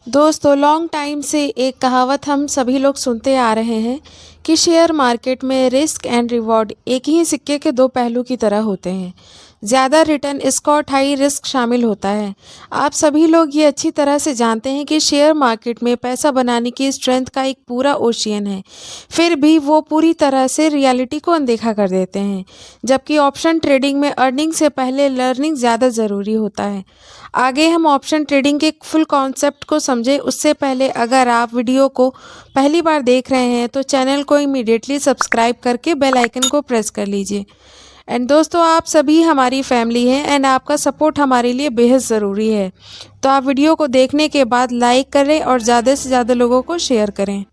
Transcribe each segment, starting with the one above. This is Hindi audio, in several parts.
दोस्तों लॉन्ग टाइम से एक कहावत हम सभी लोग सुनते आ रहे हैं कि शेयर मार्केट में रिस्क एंड रिवॉर्ड एक ही सिक्के के दो पहलू की तरह होते हैं। ज़्यादा रिटर्न इसका और हाई रिस्क शामिल होता है। आप सभी लोग ये अच्छी तरह से जानते हैं कि शेयर मार्केट में पैसा बनाने की स्ट्रेंथ का एक पूरा ओशियन है। फिर भी वो पूरी तरह से रियलिटी को अनदेखा कर देते हैं, जबकि ऑप्शन ट्रेडिंग में अर्निंग से पहले लर्निंग ज़्यादा ज़रूरी होता है। आगे हम ऑप्शन ट्रेडिंग के फुल कॉन्सेप्ट को समझें उससे पहले अगर आप वीडियो को पहली बार देख रहे हैं तो चैनल को इमीडिएटली सब्सक्राइब करके बेल आइकन को प्रेस कर लीजिए। एंड दोस्तों आप सभी हमारी फैमिली हैं एंड आपका सपोर्ट हमारे लिए बेहद ज़रूरी है। तो आप वीडियो को देखने के बाद लाइक करें और ज़्यादा से ज़्यादा लोगों को शेयर करें।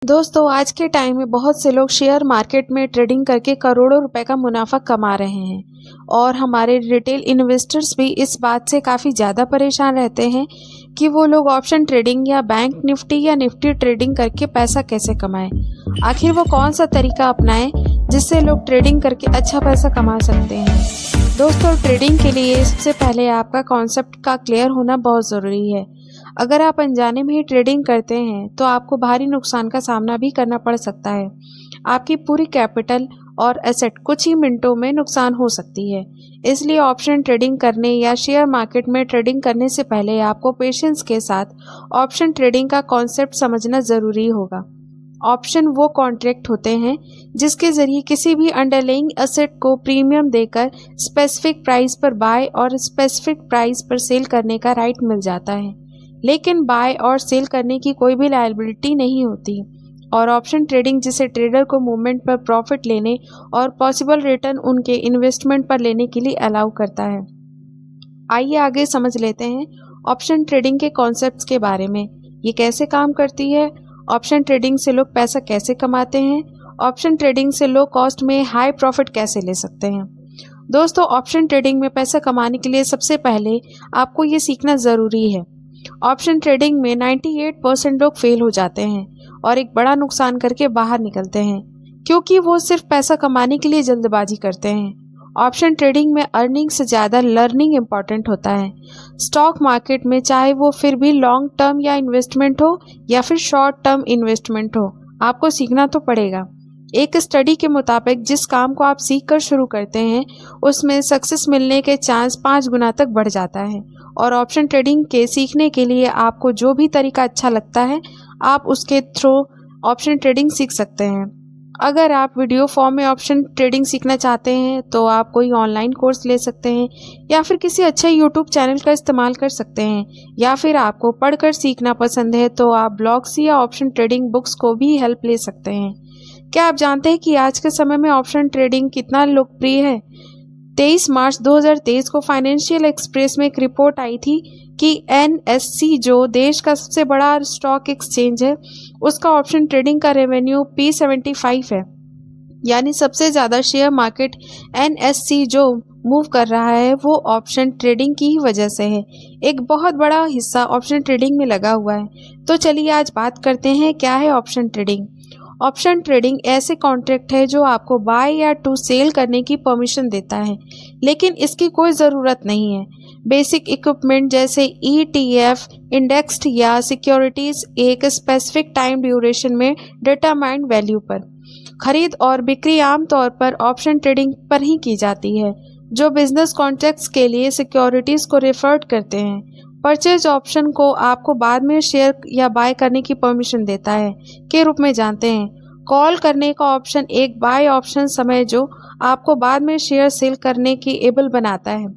दोस्तों आज के टाइम में बहुत से लोग शेयर मार्केट में ट्रेडिंग करके करोड़ों रुपए का मुनाफा कमा रहे हैं और हमारे रिटेल इन्वेस्टर्स भी इस बात से काफ़ी ज़्यादा परेशान रहते हैं कि वो लोग ऑप्शन ट्रेडिंग या बैंक निफ्टी या निफ्टी ट्रेडिंग करके पैसा कैसे कमाएं। आखिर वो कौन सा तरीका अपनाएं जिससे लोग ट्रेडिंग करके अच्छा पैसा कमा सकते हैं। दोस्तों ट्रेडिंग के लिए सबसे पहले आपका कॉन्सेप्ट का क्लियर होना बहुत ज़रूरी है। अगर आप अनजाने में ही ट्रेडिंग करते हैं तो आपको भारी नुकसान का सामना भी करना पड़ सकता है। आपकी पूरी कैपिटल और एसेट कुछ ही मिनटों में नुकसान हो सकती है। इसलिए ऑप्शन ट्रेडिंग करने या शेयर मार्केट में ट्रेडिंग करने से पहले आपको पेशेंस के साथ ऑप्शन ट्रेडिंग का कॉन्सेप्ट समझना ज़रूरी होगा। ऑप्शन वो कॉन्ट्रैक्ट होते हैं जिसके ज़रिए किसी भी अंडरलाइंग एसेट को प्रीमियम देकर स्पेसिफिक प्राइस पर बाय और स्पेसिफिक प्राइस पर सेल करने का राइट मिल जाता है, लेकिन बाय और सेल करने की कोई भी लायबिलिटी नहीं होती। और ऑप्शन ट्रेडिंग जिसे ट्रेडर को मूवमेंट पर प्रॉफिट लेने और पॉसिबल रिटर्न उनके इन्वेस्टमेंट पर लेने के लिए अलाउ करता है। आइए आगे समझ लेते हैं ऑप्शन ट्रेडिंग के कॉन्सेप्ट्स के बारे में। ये कैसे काम करती है, ऑप्शन ट्रेडिंग से लोग पैसा कैसे कमाते हैं, ऑप्शन ट्रेडिंग से लो कॉस्ट में हाई प्रॉफिट कैसे ले सकते हैं। दोस्तों ऑप्शन ट्रेडिंग में पैसा कमाने के लिए सबसे पहले आपको ये सीखना ज़रूरी है। ऑप्शन ट्रेडिंग में 98% लोग फेल हो जाते हैं और एक बड़ा नुकसान करके बाहर निकलते हैं क्योंकि वो सिर्फ पैसा कमाने के लिए जल्दबाजी करते हैं। ऑप्शन ट्रेडिंग में अर्निंग से ज़्यादा लर्निंग इम्पॉर्टेंट होता है। स्टॉक मार्केट में चाहे वो फिर भी लॉन्ग टर्म या इन्वेस्टमेंट हो या फिर शॉर्ट टर्म इन्वेस्टमेंट हो, आपको सीखना तो पड़ेगा। एक स्टडी के मुताबिक जिस काम को आप सीख कर शुरू करते हैं उसमें सक्सेस मिलने के चांस 5 गुना तक बढ़ जाता है। और ऑप्शन ट्रेडिंग के सीखने के लिए आपको जो भी तरीका अच्छा लगता है आप उसके थ्रू ऑप्शन ट्रेडिंग सीख सकते हैं। अगर आप वीडियो फॉर्म में ऑप्शन ट्रेडिंग सीखना चाहते हैं तो आप कोई ऑनलाइन कोर्स ले सकते हैं या फिर किसी अच्छे यूट्यूब चैनल का इस्तेमाल कर सकते हैं, या फिर आपको पढ़कर सीखना पसंद है तो आप ब्लॉग्स या ऑप्शन ट्रेडिंग बुक्स को भी हेल्प ले सकते हैं। क्या आप जानते हैं कि आज के समय में ऑप्शन ट्रेडिंग कितना लोकप्रिय है? 23 मार्च 2023 को फाइनेंशियल एक्सप्रेस में एक रिपोर्ट आई थी कि एनएससी जो देश का सबसे बड़ा स्टॉक एक्सचेंज है उसका ऑप्शन ट्रेडिंग का रेवेन्यू P75 है, यानी सबसे ज़्यादा शेयर मार्केट एनएससी जो मूव कर रहा है वो ऑप्शन ट्रेडिंग की ही वजह से है। एक बहुत बड़ा हिस्सा ऑप्शन ट्रेडिंग में लगा हुआ है। तो चलिए आज बात करते हैं क्या है ऑप्शन ट्रेडिंग। ऑप्शन ट्रेडिंग ऐसे कॉन्ट्रैक्ट है जो आपको बाय या टू सेल करने की परमिशन देता है, लेकिन इसकी कोई ज़रूरत नहीं है। बेसिक इक्विपमेंट जैसे ETF, इंडेक्स्ड या सिक्योरिटीज़ एक स्पेसिफिक टाइम ड्यूरेशन में डिटरमाइंड वैल्यू पर खरीद और बिक्री आमतौर पर ऑप्शन ट्रेडिंग पर ही की जाती है, जो बिजनेस कॉन्ट्रैक्ट्स के लिए सिक्योरिटीज़ को रेफर्ड करते हैं। परचेज ऑप्शन को आपको बाद में शेयर या बाय करने की परमिशन देता है के रूप में जानते हैं। कॉल करने का ऑप्शन एक बाय ऑप्शन समय जो आपको बाद में शेयर सेल करने की एबल बनाता है,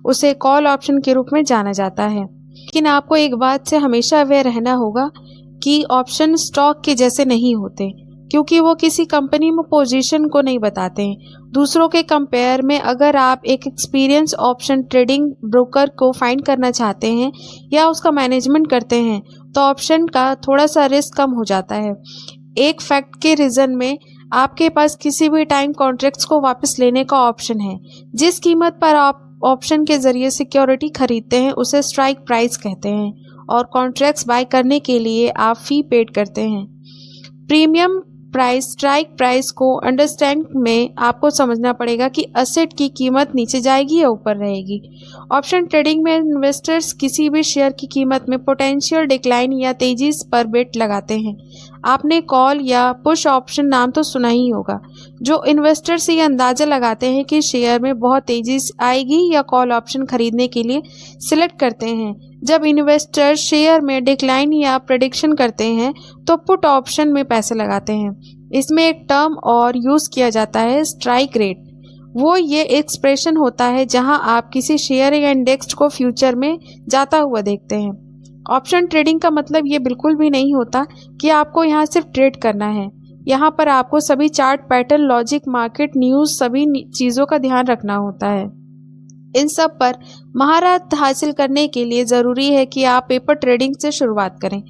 उसे कॉल ऑप्शन के रूप में जाना जाता है। लेकिन आपको एक बात से हमेशा अवेयर रहना होगा कि ऑप्शन स्टॉक के जैसे नहीं होते, क्योंकि वो किसी कंपनी में पोजीशन को नहीं बताते हैं। दूसरों के कंपेयर में अगर आप एक एक्सपीरियंस ऑप्शन ट्रेडिंग ब्रोकर को फाइंड करना चाहते हैं या उसका मैनेजमेंट करते हैं तो ऑप्शन का थोड़ा सा रिस्क कम हो जाता है। एक फैक्ट के रीज़न में आपके पास किसी भी टाइम कॉन्ट्रैक्ट्स को वापस लेने का ऑप्शन है। जिस कीमत पर आप ऑप्शन के ज़रिए सिक्योरिटी खरीदते हैं उसे स्ट्राइक प्राइस कहते हैं, और कॉन्ट्रैक्ट्स बाय करने के लिए आप फ़ी पेड करते हैं। प्रीमियम प्राइस स्ट्राइक प्राइस को अंडरस्टैंड में आपको समझना पड़ेगा कि असेट की कीमत नीचे जाएगी या ऊपर रहेगी। ऑप्शन ट्रेडिंग में इन्वेस्टर्स किसी भी शेयर की कीमत में पोटेंशियल डिक्लाइन या तेजी पर बेट लगाते हैं। आपने कॉल या पुश ऑप्शन नाम तो सुना ही होगा, जो इन्वेस्टर्स ये अंदाजा लगाते हैं कि शेयर में बहुत तेजी आएगी या कॉल ऑप्शन खरीदने के लिए सिलेक्ट करते हैं। जब इन्वेस्टर शेयर में डिक्लाइन या प्रेडिक्शन करते हैं तो पुट ऑप्शन में पैसे लगाते हैं। इसमें एक टर्म और यूज़ किया जाता है स्ट्राइक रेट। वो ये एक्सप्रेशन होता है जहां आप किसी शेयर या इंडेक्स को फ्यूचर में जाता हुआ देखते हैं। ऑप्शन ट्रेडिंग का मतलब ये बिल्कुल भी नहीं होता कि आपको यहाँ सिर्फ ट्रेड करना है। यहाँ पर आपको सभी chart pattern, logic, market news, सभी चीज़ों का ध्यान रखना होता है। इन सब पर महारत हासिल करने के लिए ज़रूरी है कि आप पेपर ट्रेडिंग से शुरुआत करें।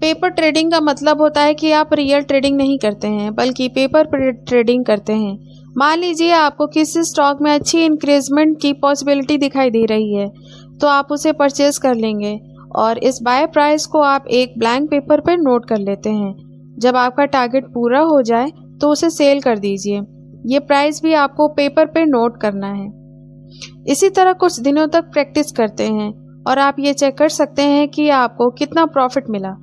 पेपर ट्रेडिंग का मतलब होता है कि आप रियल ट्रेडिंग नहीं करते हैं बल्कि पेपर ट्रेडिंग करते हैं। मान लीजिए आपको किसी स्टॉक में अच्छी इंक्रीजमेंट की पॉसिबिलिटी दिखाई दे रही है तो आप उसे परचेज कर लेंगे और इस बाय प्राइस को आप एक ब्लैंक पेपर पर नोट कर लेते हैं। जब आपका टारगेट पूरा हो जाए तो उसे सेल कर दीजिए। ये प्राइस भी आपको पेपर पर नोट करना है। इसी तरह कुछ दिनों तक प्रैक्टिस करते हैं और आप ये चेक कर सकते हैं कि आपको कितना प्रॉफिट मिला।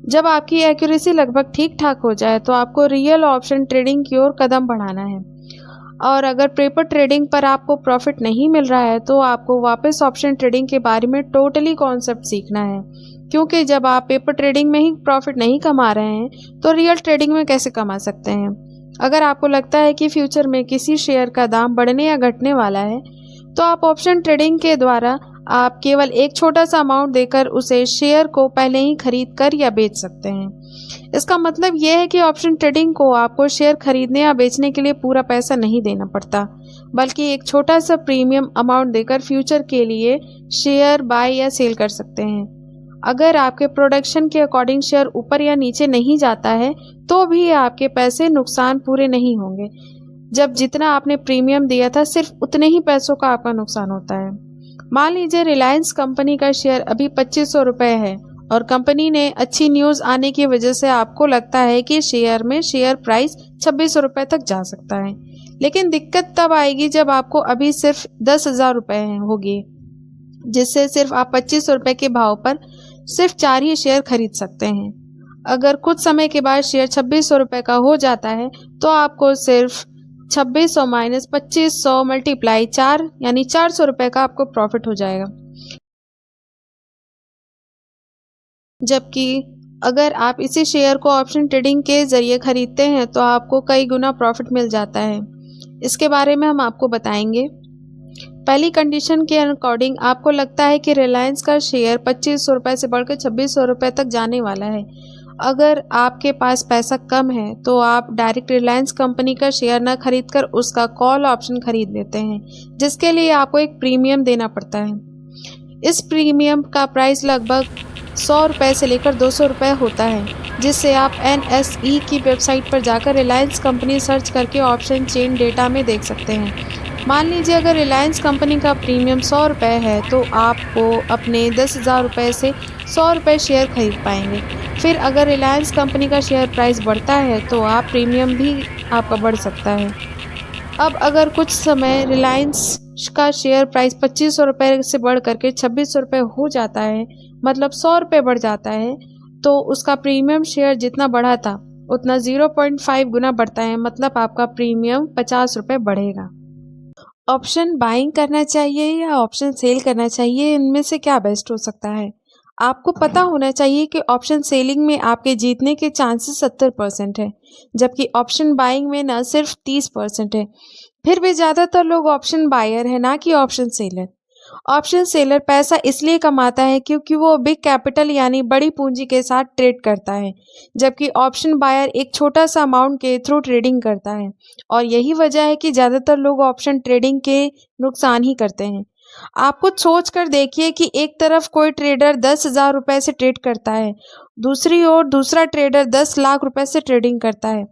जब आपकी एक्यूरेसी लगभग ठीक ठाक हो जाए तो आपको रियल ऑप्शन ट्रेडिंग की ओर कदम बढ़ाना है। और अगर पेपर ट्रेडिंग पर आपको प्रॉफिट नहीं मिल रहा है तो आपको वापस ऑप्शन ट्रेडिंग के बारे में टोटली कॉन्सेप्ट सीखना है, क्योंकि जब आप पेपर ट्रेडिंग में ही प्रॉफिट नहीं कमा रहे हैं तो रियल ट्रेडिंग में कैसे कमा सकते हैं। अगर आपको लगता है कि फ्यूचर में किसी शेयर का दाम बढ़ने या घटने वाला है तो आप ऑप्शन ट्रेडिंग के द्वारा आप केवल एक छोटा सा अमाउंट देकर उसे शेयर को पहले ही खरीद कर या बेच सकते हैं। इसका मतलब यह है कि ऑप्शन ट्रेडिंग को आपको शेयर खरीदने या बेचने के लिए पूरा पैसा नहीं देना पड़ता, बल्कि एक छोटा सा प्रीमियम अमाउंट देकर फ्यूचर के लिए शेयर बाय या सेल कर सकते हैं। अगर आपके प्रोडक्शन के अकॉर्डिंग शेयर ऊपर या नीचे नहीं जाता है तो भी आपके पैसे नुकसान पूरे नहीं होंगे। जब जितना आपने प्रीमियम दिया था सिर्फ उतने ही पैसों का आपका नुकसान होता है। मान लीजिए रिलायंस कंपनी का शेयर अभी 2500 रुपये है और कंपनी ने अच्छी न्यूज़ आने की वजह से आपको लगता है कि शेयर प्राइस 2600 रुपये तक जा सकता है। लेकिन दिक्कत तब आएगी जब आपको अभी सिर्फ 10,000 रुपये होगी, जिससे सिर्फ आप 2500 रुपये के भाव पर सिर्फ 4 ही शेयर खरीद सकते हैं। अगर कुछ समय के बाद शेयर 2600 रुपये का हो जाता है तो आपको सिर्फ 2600 माइनस 2500 मल्टीप्लाई 4 यानी 400 रुपये का आपको प्रॉफिट हो जाएगा। जबकि अगर आप इसी शेयर को ऑप्शन ट्रेडिंग के जरिए खरीदते हैं तो आपको कई गुना प्रॉफिट मिल जाता है। इसके बारे में हम आपको बताएंगे। पहली कंडीशन के अकॉर्डिंग आपको लगता है कि रिलायंस का शेयर 2500 रुपये से बढ़कर 2600 रुपये तक जाने वाला है। अगर आपके पास पैसा कम है तो आप डायरेक्ट रिलायंस कंपनी का शेयर न खरीदकर उसका कॉल ऑप्शन खरीद लेते हैं, जिसके लिए आपको एक प्रीमियम देना पड़ता है। इस प्रीमियम का प्राइस लगभग 100 रुपये से लेकर 200 रुपये होता है, जिससे आप NSE की वेबसाइट पर जाकर रिलायंस कंपनी सर्च करके ऑप्शन चेन डेटा में देख सकते हैं। मान लीजिए अगर रिलायंस कंपनी का प्रीमियम 100 रुपये है तो आपको अपने 10,000 रुपये से 100 रुपये शेयर खरीद पाएंगे। फिर अगर रिलायंस कंपनी का शेयर प्राइस बढ़ता है तो आप प्रीमियम भी आपका बढ़ सकता है। अब अगर कुछ समय रिलायंस का शेयर प्राइस 2500 रुपये से बढ़ करके 2600 रुपये हो जाता है, मतलब 100 रुपये बढ़ जाता है, तो उसका प्रीमियम शेयर जितना बढ़ा था उतना 0.5 गुना बढ़ता है, मतलब आपका प्रीमियम 50 रुपये बढ़ेगा। ऑप्शन बाइंग करना चाहिए या ऑप्शन सेल करना चाहिए, इनमें से क्या बेस्ट हो सकता है? आपको पता होना चाहिए कि ऑप्शन सेलिंग में आपके जीतने के चांसेस 70% है, जबकि ऑप्शन बाइंग में न सिर्फ 30% है। फिर भी ज़्यादातर लोग ऑप्शन बायर है, ना कि ऑप्शन सेलर। ऑप्शन सेलर पैसा इसलिए कमाता है क्योंकि वो बिग कैपिटल यानी बड़ी पूंजी के साथ ट्रेड करता है, जबकि ऑप्शन बायर एक छोटा सा अमाउंट के थ्रू ट्रेडिंग करता है। और यही वजह है कि ज़्यादातर लोग ऑप्शन ट्रेडिंग के नुकसान ही करते हैं। आप कुछ सोच कर देखिए कि एक तरफ कोई ट्रेडर 10,000 रुपये से ट्रेड करता है, दूसरी ओर दूसरा ट्रेडर 10 लाख रुपए से ट्रेडिंग करता है,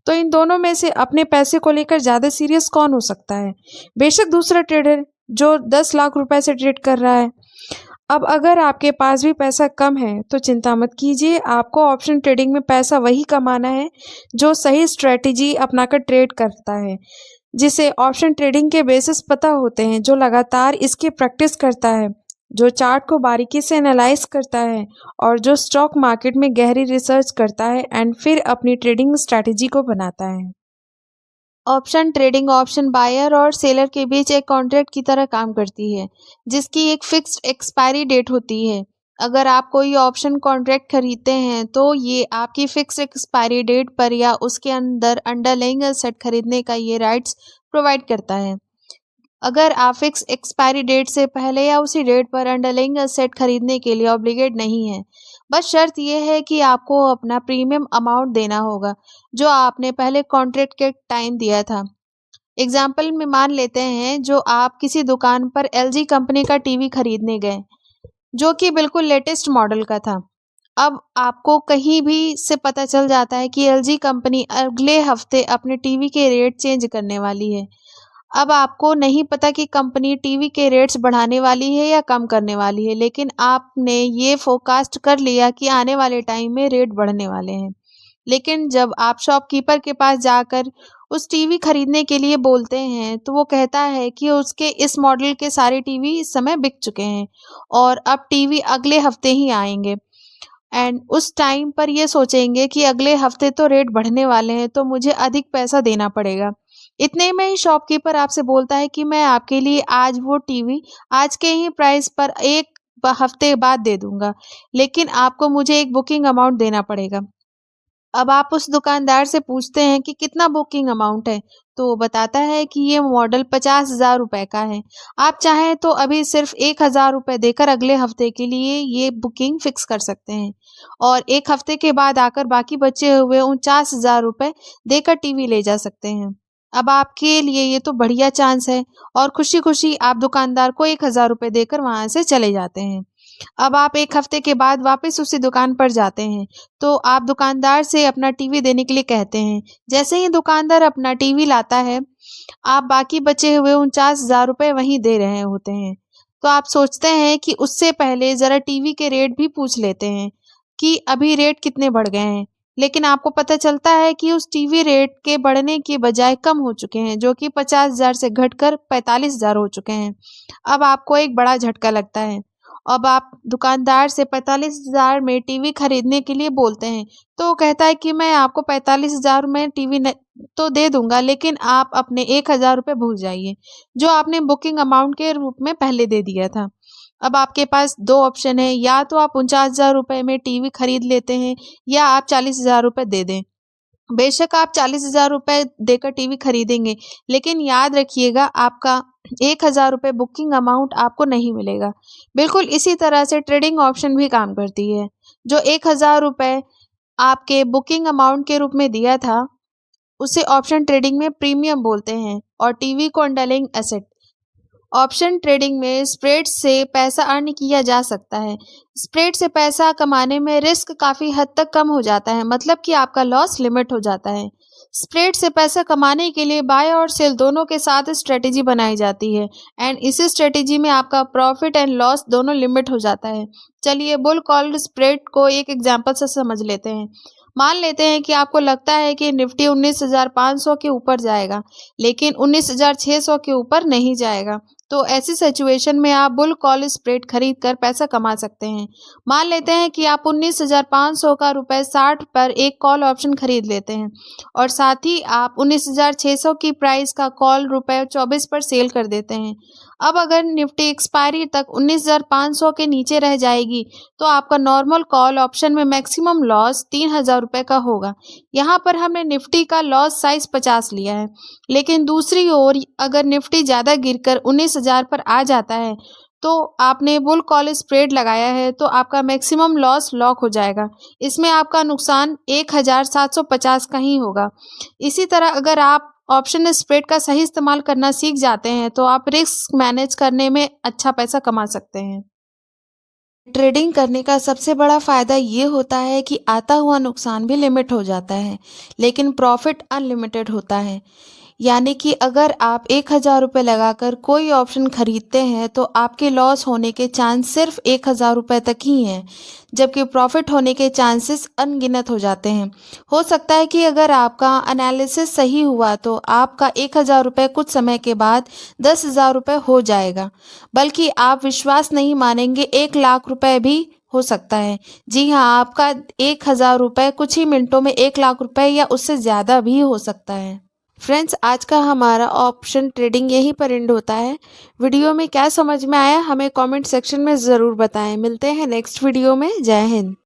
तो इन दोनों में से अपने पैसे को लेकर ज़्यादा सीरियस कौन हो सकता है? बेशक दूसरा ट्रेडर जो 10 लाख रुपए से ट्रेड कर रहा है। अब अगर आपके पास भी पैसा कम है तो चिंता मत कीजिए, आपको ऑप्शन ट्रेडिंग में पैसा वही कमाना है जो सही स्ट्रेटजी अपनाकर ट्रेड करता है, जिसे ऑप्शन ट्रेडिंग के बेसिस पता होते हैं, जो लगातार इसकी प्रैक्टिस करता है, जो चार्ट को बारीकी से एनालाइज करता है और जो स्टॉक मार्केट में गहरी रिसर्च करता है एंड फिर अपनी ट्रेडिंग स्ट्रैटेजी को बनाता है। ऑप्शन ट्रेडिंग ऑप्शन बायर और सेलर के बीच एक कॉन्ट्रैक्ट की तरह काम करती है, जिसकी एक फिक्स्ड एक्सपायरी डेट होती है। अगर आप कोई ऑप्शन कॉन्ट्रैक्ट खरीदते हैं तो ये आपकी फिक्स्ड एक्सपायरी डेट पर या उसके अंदर अंडरलाइंग एसेट खरीदने का ये राइट्स प्रोवाइड करता है। अगर आप फिक्स एक्सपायरी डेट से पहले या उसी डेट पर अंडरलाइंग एसेट खरीदने के लिए ऑब्लिगेट नहीं है। बस शर्त यह है कि आपको अपना प्रीमियम अमाउंट देना होगा जो आपने पहले कॉन्ट्रैक्ट के टाइम दिया था। एग्जाम्पल में मान लेते हैं जो आप किसी दुकान पर एलजी कंपनी का टीवी खरीदने गए जो कि बिल्कुल लेटेस्ट मॉडल का था। अब आपको कहीं भी से पता चल जाता है कि एलजी कंपनी अगले हफ्ते अपने टीवी के रेट चेंज करने वाली है। अब आपको नहीं पता कि कंपनी टीवी के रेट्स बढ़ाने वाली है या कम करने वाली है, लेकिन आपने ये फोरकास्ट कर लिया कि आने वाले टाइम में रेट बढ़ने वाले हैं। लेकिन जब आप शॉपकीपर के पास जाकर उस टीवी खरीदने के लिए बोलते हैं तो वो कहता है कि उसके इस मॉडल के सारे टीवी इस समय बिक चुके हैं और अब टीवी अगले हफ्ते ही आएंगे। एंड उस टाइम पर ये सोचेंगे कि अगले हफ्ते तो रेट बढ़ने वाले हैं तो मुझे अधिक पैसा देना पड़ेगा। इतने में ही शॉपकीपर आपसे बोलता है कि मैं आपके लिए आज वो टीवी आज के ही प्राइस पर एक हफ्ते बाद दे दूंगा, लेकिन आपको मुझे एक बुकिंग अमाउंट देना पड़ेगा। अब आप उस दुकानदार से पूछते हैं कि कितना बुकिंग अमाउंट है, तो वो बताता है कि ये मॉडल 50,000 रुपए का है। आप चाहें तो अभी सिर्फ 1,000 रुपए देकर अगले हफ्ते के लिए ये बुकिंग फिक्स कर सकते हैं और एक हफ्ते के बाद आकर बाकी बचे हुए 49,000 रुपए देकर टीवी ले जा सकते हैं। अब आपके लिए ये तो बढ़िया चांस है और खुशी-खुशी आप दुकानदार को 1,000 रुपए देकर वहाँ से चले जाते हैं। अब आप एक हफ्ते के बाद वापस उसी दुकान पर जाते हैं, तो आप दुकानदार से अपना टीवी देने के लिए कहते हैं। जैसे ही दुकानदार अपना टीवी लाता है, आप बाकी बचे हुए 49,000 रुपए वहीं दे रहे होते हैं। तो आप सोचते हैं कि उससे पहले ज़रा टीवी के रेट भी पूछ लेते हैं कि अभी रेट कितने बढ़ गए हैं। लेकिन आपको पता चलता है कि उस टीवी रेट के बढ़ने के बजाय कम हो चुके हैं, जो कि 50,000 से घटकर 45,000 हो चुके हैं। अब आपको एक बड़ा झटका लगता है। अब आप दुकानदार से 45,000 में टीवी खरीदने के लिए बोलते हैं, तो वो कहता है कि मैं आपको 45,000 में टीवी तो दे दूंगा, लेकिन आप अपने 1,000 रुपये भूल जाइए जो आपने बुकिंग अमाउंट के रूप में पहले दे दिया था। अब आपके पास दो ऑप्शन है, या तो आप 49,000 रुपये में टीवी खरीद लेते हैं या आप 40,000 रुपये दे दें। बेशक आप 40,000 रुपये देकर टीवी खरीदेंगे, लेकिन याद रखिएगा आपका 1,000 रुपये बुकिंग अमाउंट आपको नहीं मिलेगा। बिल्कुल इसी तरह से ट्रेडिंग ऑप्शन भी काम करती है। जो 1,000 रुपये आपके बुकिंग अमाउंट के रूप में दिया था, उसे ऑप्शन ट्रेडिंग में प्रीमियम बोलते हैं और टीवी को अंडरलाइंग एसेट। ऑप्शन ट्रेडिंग में स्प्रेड से पैसा अर्न किया जा सकता है। स्प्रेड से पैसा कमाने में रिस्क काफ़ी हद तक कम हो जाता है, मतलब कि आपका लॉस लिमिट हो जाता है। स्प्रेड से पैसा कमाने के लिए बाय और सेल दोनों के साथ स्ट्रेटेजी बनाई जाती है एंड इसी स्ट्रेटेजी में आपका प्रॉफिट एंड लॉस दोनों लिमिट हो जाता है। चलिए बुल कॉल स्प्रेड को एक एग्जांपल से समझ लेते हैं। मान लेते हैं कि आपको लगता है कि निफ्टी 19,500 के ऊपर जाएगा, लेकिन 19,600 के ऊपर नहीं जाएगा। तो ऐसी सिचुएशन में आप बुल कॉल स्प्रेड खरीद कर पैसा कमा सकते हैं। मान लेते हैं कि आप 19,500 का रुपए 60 पर एक कॉल ऑप्शन खरीद लेते हैं और साथ ही आप 19,600 की प्राइस का कॉल रुपए 24 पर सेल कर देते हैं। अब अगर निफ्टी एक्सपायरी तक 19,500 के नीचे रह जाएगी तो आपका नॉर्मल कॉल ऑप्शन में मैक्सिमम लॉस 3,000 रुपये का होगा। यहाँ पर हमने निफ्टी का लॉस साइज 50 लिया है, लेकिन दूसरी ओर अगर निफ्टी ज़्यादा गिरकर 19,000 पर आ जाता है तो आपने बुल कॉल स्प्रेड लगाया है तो आपका मैक्सिमम लॉस लॉक हो जाएगा। इसमें आपका नुकसान 1,750 का ही होगा। इसी तरह अगर आप ऑप्शन स्प्रेड का सही इस्तेमाल करना सीख जाते हैं तो आप रिस्क मैनेज करने में अच्छा पैसा कमा सकते हैं। ट्रेडिंग करने का सबसे बड़ा फ़ायदा ये होता है कि आता हुआ नुकसान भी लिमिट हो जाता है, लेकिन प्रॉफिट अनलिमिटेड होता है। यानी कि अगर आप 1,000 रुपये लगाकर कोई ऑप्शन खरीदते हैं तो आपके लॉस होने के चांस सिर्फ 1,000 रुपये तक ही हैं, जबकि प्रॉफिट होने के चांसेस अनगिनत हो जाते हैं। हो सकता है कि अगर आपका एनालिसिस सही हुआ तो आपका 1,000 रुपये कुछ समय के बाद 10,000 रुपये हो जाएगा, बल्कि आप विश्वास नहीं मानेंगे 1,00,000 रुपये भी हो सकता है। जी हाँ, आपका 1,000 रुपये कुछ ही मिनटों में 1,00,000 रुपये या उससे ज़्यादा भी हो सकता है। फ्रेंड्स, आज का हमारा ऑप्शन ट्रेडिंग यहीं पर एंड होता है। वीडियो में क्या समझ में आया हमें कमेंट सेक्शन में ज़रूर बताएं। मिलते हैं नेक्स्ट वीडियो में। जय हिंद।